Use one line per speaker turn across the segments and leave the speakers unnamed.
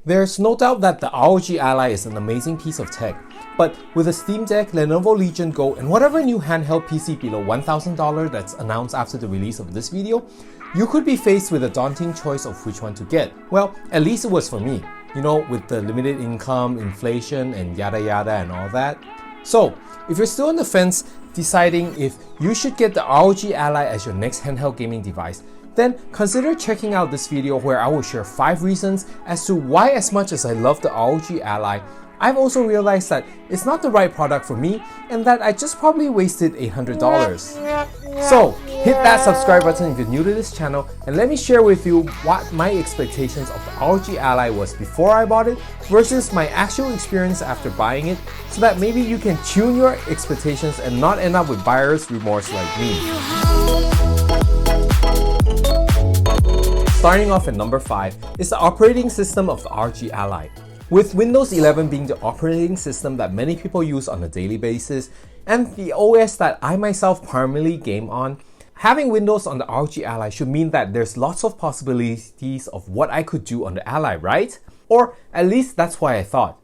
There's no doubt that the ROG Ally is an amazing piece of tech, but with the Steam Deck, Lenovo Legion Go, and whatever new handheld PC below $1,000 that's announced after the release of this video, you could be faced with a daunting choice of which one to get. Well, at least it was for me, with the limited income, inflation, and yada yada and all that. So, if you're still on the fence, deciding if you should get the ROG Ally as your next handheld gaming device, then consider checking out this video where I will share 5 reasons as to why, as much as I love the ROG Ally, I've also realized that it's not the right product for me and that I just probably wasted $800. So hit that subscribe button if you're new to this channel and let me share with you what my expectations of the ROG Ally was before I bought it versus my actual experience after buying it, so that maybe you can tune your expectations and not end up with buyer's remorse like me. Starting off at number 5 is the operating system of the ROG Ally. With Windows 11 being the operating system that many people use on a daily basis, and the OS that I myself primarily game on, having Windows on the ROG Ally should mean that there's lots of possibilities of what I could do on the Ally, right? Or at least that's why I thought.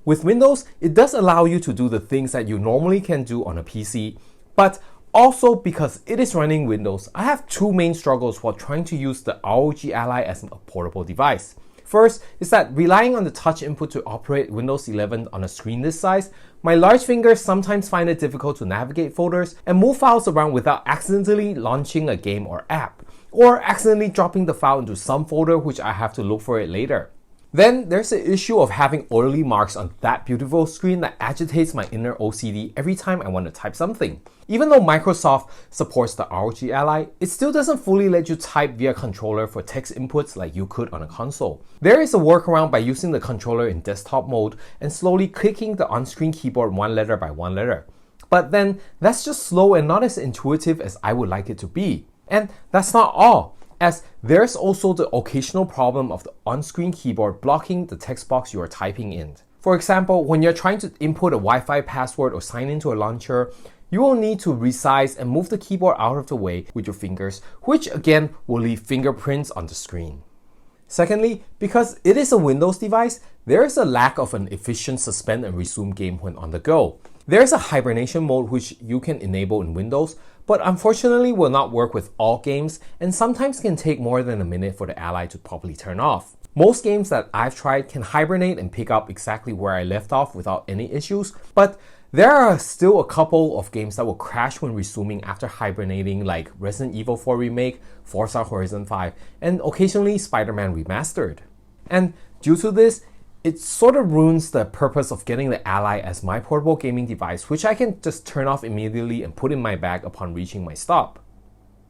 With Windows, it does allow you to do the things that you normally can do on a PC, but also, because it is running Windows, I have 2 main struggles while trying to use the ROG Ally as a portable device. First is that relying on the touch input to operate Windows 11 on a screen this size, my large fingers sometimes find it difficult to navigate folders and move files around without accidentally launching a game or app, or accidentally dropping the file into some folder which I have to look for it later. Then there's the issue of having oily marks on that beautiful screen that agitates my inner OCD every time I want to type something. Even though Microsoft supports the ROG Ally, it still doesn't fully let you type via controller for text inputs like you could on a console. There is a workaround by using the controller in desktop mode and slowly clicking the on-screen keyboard one letter by one letter. But then that's just slow and not as intuitive as I would like it to be. And that's not all, as there's also the occasional problem of the on-screen keyboard blocking the text box you are typing in. For example, when you're trying to input a Wi-Fi password or sign into a launcher, you will need to resize and move the keyboard out of the way with your fingers, which again will leave fingerprints on the screen. Secondly, because it is a Windows device, there is a lack of an efficient suspend and resume game when on the go. There is a hibernation mode which you can enable in Windows, but unfortunately will not work with all games and sometimes can take more than a minute for the Ally to properly turn off. Most games that I've tried can hibernate and pick up exactly where I left off without any issues, but there are still a couple of games that will crash when resuming after hibernating, like Resident Evil 4 Remake, Forza Horizon 5, and occasionally Spider-Man Remastered. And due to this, it sort of ruins the purpose of getting the Ally as my portable gaming device, which I can just turn off immediately and put in my bag upon reaching my stop.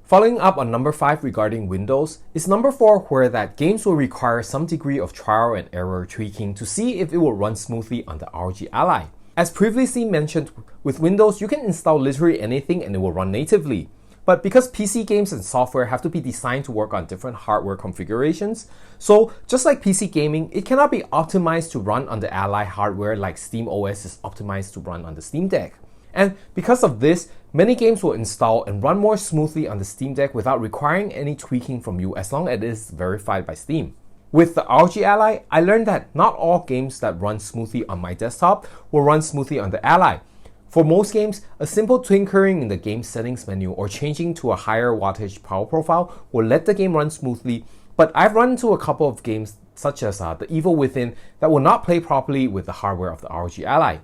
Following up on number 5 regarding Windows is number 4, where that games will require some degree of trial and error tweaking to see if it will run smoothly on the ROG Ally. As previously mentioned, with Windows you can install literally anything and it will run natively. But because PC games and software have to be designed to work on different hardware configurations, so just like PC gaming, it cannot be optimized to run on the Ally hardware like SteamOS is optimized to run on the Steam Deck. And because of this, many games will install and run more smoothly on the Steam Deck without requiring any tweaking from you as long as it is verified by Steam. With the ROG Ally, I learned that not all games that run smoothly on my desktop will run smoothly on the Ally. For most games, a simple tinkering in the game settings menu or changing to a higher wattage power profile will let the game run smoothly, but I've run into a couple of games such as The Evil Within that will not play properly with the hardware of the ROG Ally.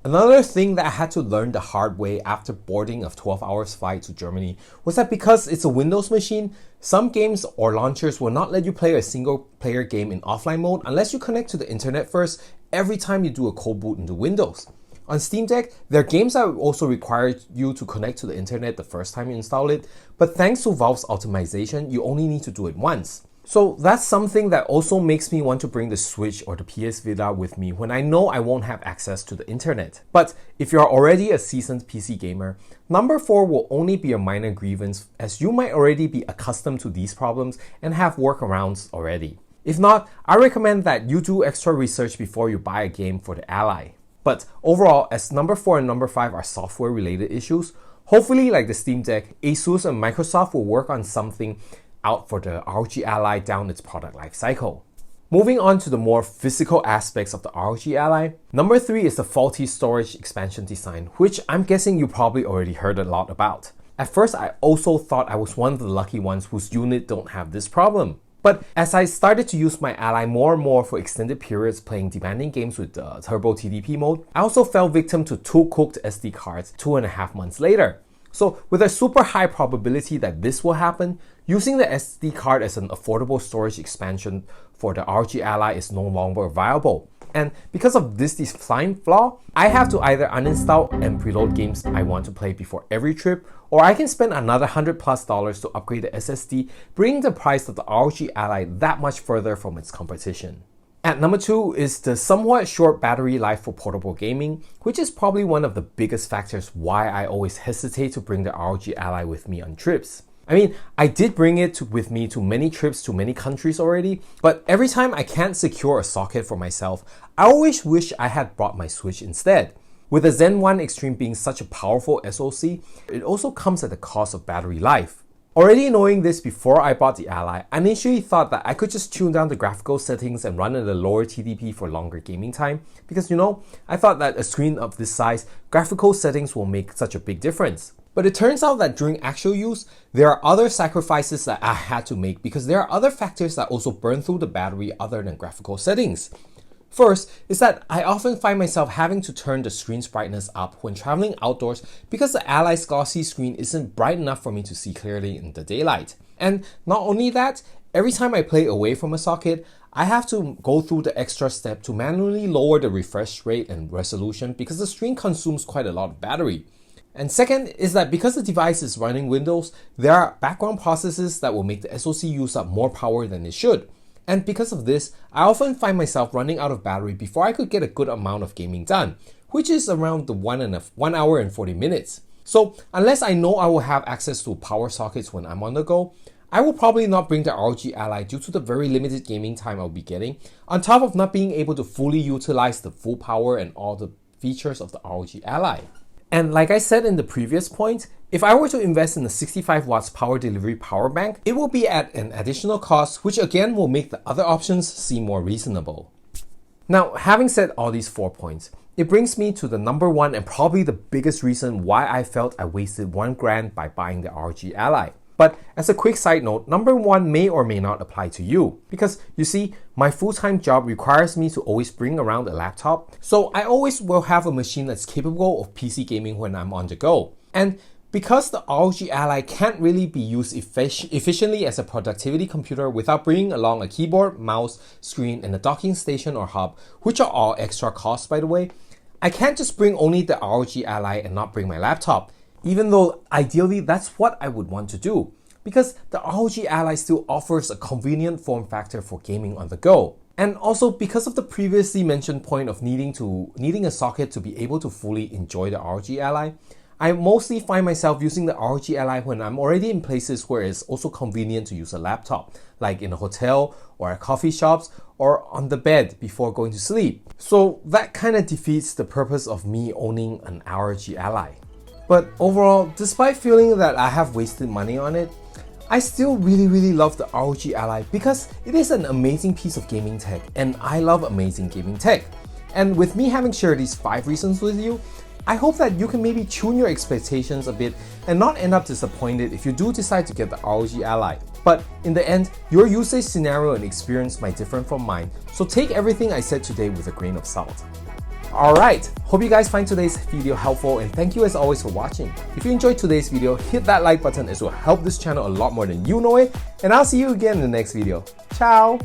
Another thing that I had to learn the hard way after boarding a 12-hour flight to Germany was that because it's a Windows machine, some games or launchers will not let you play a single-player game in offline mode unless you connect to the internet first every time you do a cold boot into Windows. On Steam Deck, there are games that will also require you to connect to the internet the first time you install it, but thanks to Valve's optimization, you only need to do it once. So that's something that also makes me want to bring the Switch or the PS Vita with me when I know I won't have access to the internet. But if you're already a seasoned PC gamer, number 4 will only be a minor grievance as you might already be accustomed to these problems and have workarounds already. If not, I recommend that you do extra research before you buy a game for the Ally. But overall, as number 4 and number 5 are software related issues, hopefully like the Steam Deck, Asus and Microsoft will work on something out for the ROG Ally down its product life cycle. Moving on to the more physical aspects of the ROG Ally, number 3 is the faulty storage expansion design, which I'm guessing you probably already heard a lot about. At first, I also thought I was one of the lucky ones whose unit don't have this problem. But as I started to use my Ally more and more for extended periods playing demanding games with the Turbo TDP mode, I also fell victim to 2 cooked SD cards 2.5 months later. So with a super high probability that this will happen, using the SD card as an affordable storage expansion for the ROG Ally is no longer viable. And because of this design flaw, I have to either uninstall and preload games I want to play before every trip, or I can spend another $100+ to upgrade the SSD, bringing the price of the ROG Ally that much further from its competition. At number 2 is the somewhat short battery life for portable gaming, which is probably one of the biggest factors why I always hesitate to bring the ROG Ally with me on trips. I mean, I did bring it with me to many trips to many countries already, but every time I can't secure a socket for myself, I always wish I had brought my Switch instead. With the Zen 1 Extreme being such a powerful SoC, it also comes at the cost of battery life. Already knowing this before I bought the Ally, I initially thought that I could just tune down the graphical settings and run at a lower TDP for longer gaming time, because I thought that a screen of this size, graphical settings will make such a big difference. But it turns out that during actual use, there are other sacrifices that I had to make because there are other factors that also burn through the battery other than graphical settings. First is that I often find myself having to turn the screen's brightness up when traveling outdoors because the Ally's glossy screen isn't bright enough for me to see clearly in the daylight. And not only that, every time I play away from a socket, I have to go through the extra step to manually lower the refresh rate and resolution because the screen consumes quite a lot of battery. And second is that because the device is running Windows, there are background processes that will make the SoC use up more power than it should. And because of this, I often find myself running out of battery before I could get a good amount of gaming done, which is around the 1 hour and 40 minutes. So unless I know I will have access to power sockets when I'm on the go, I will probably not bring the ROG Ally due to the very limited gaming time I'll be getting, on top of not being able to fully utilize the full power and all the features of the ROG Ally. And like I said in the previous point, if I were to invest in a 65 watts power delivery power bank, it will be at an additional cost, which again will make the other options seem more reasonable. Now, having said all these 4 points, it brings me to the number 1 and probably the biggest reason why I felt I wasted $1,000 by buying the ROG Ally. But as a quick side note, number 1 may or may not apply to you because you see, my full-time job requires me to always bring around a laptop, so I always will have a machine that's capable of PC gaming when I'm on the go. And because the ROG Ally can't really be used efficiently as a productivity computer without bringing along a keyboard, mouse, screen, and a docking station or hub, which are all extra costs by the way, I can't just bring only the ROG Ally and not bring my laptop. Even though ideally that's what I would want to do, because the ROG Ally still offers a convenient form factor for gaming on the go. And also because of the previously mentioned point of needing a socket to be able to fully enjoy the ROG Ally, I mostly find myself using the ROG Ally when I'm already in places where it's also convenient to use a laptop, like in a hotel or at coffee shops or on the bed before going to sleep. So that kind of defeats the purpose of me owning an ROG Ally. But overall, despite feeling that I have wasted money on it, I still really love the ROG Ally because it is an amazing piece of gaming tech and I love amazing gaming tech. And with me having shared these 5 reasons with you, I hope that you can maybe tune your expectations a bit and not end up disappointed if you do decide to get the ROG Ally. But in the end, your usage scenario and experience might differ from mine, so take everything I said today with a grain of salt. Alright, hope you guys find today's video helpful and thank you as always for watching. If you enjoyed today's video, hit that like button as it will help this channel a lot more than you know it, and I'll see you again in the next video. Ciao!